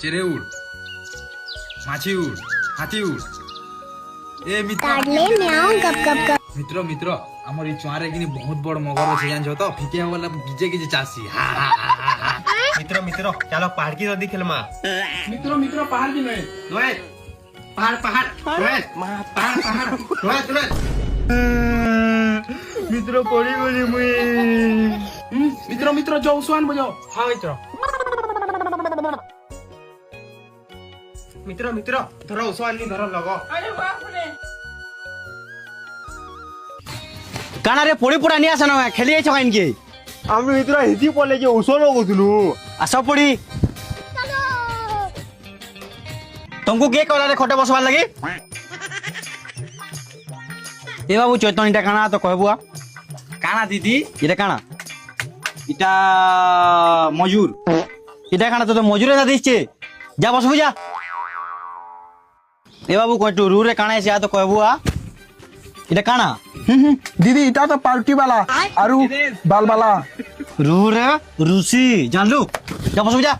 চেরে উড়, মাছি উড়, হাতি উড়। এ মিত্র মিত্র মিত্র আমার এই চুয়ারে কিনি বহুত বড় মগর আছে জানছো তো, ফিকে বলে গিজে গিজে চাষি। मित्रों मित्रों चलो पहाड़ की नदी खेलमा। মিত্র মিত্র পাহাড় কি নয়, रोहित पहाड़ पहाड़ रोहित पहाड़ पहाड़ रोहित रोहित मित्र पड़ी गली मुई। মিত্র মিত্র যাও সোয়ান বজাও। हाँ मित्र मित्र मित्र धरो उसवान नहीं धरो लगो। কানা রে পড়ি পড়া নিয়ে আসে না খেলি আইছ কাইনকে আমি মিত্র হিজি পলে যে উসল গদুলু। আস পড়ি তোমাকে কে কলা রে খটে বসবার লাগি এ বাবু চৈতন্যটা কানা তো কহবুয়া কানা দিদি এটা কানা এটা মজুর এটা কানা তো মজুরে না দিচ্ছে যা বসবু যা এ বাবু কয়টু রুরে কানা এসে তো কহবুয়া এটা কানা दीदी इटा तो पार्टी वाला आरु बाल वाला রুরে রুসি জানলু যা বসবু যা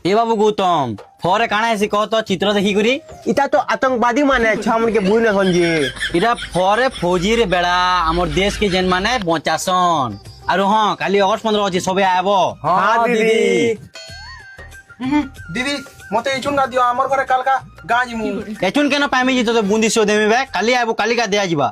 এ বাবু গৌতম ফরে কানা এসে কহ তো চিত্র দেখি করি इटा तो आतंकवादी माने छामन के बुई न समझे। এটা ফরে ফৌজির বেড়া আমার দেশ के जेन माने बचासन আর হ্যাঁ কালি অগস্ট 15 আছে সবে আইব हाँ दीदी दीदी मते इचुन दियो हमर घरे काल का गां जिमु এচুন কেন পাইমি যে তো বুন্দি শো দেমি বে কালি আইব কালি কা দেয়া যিবা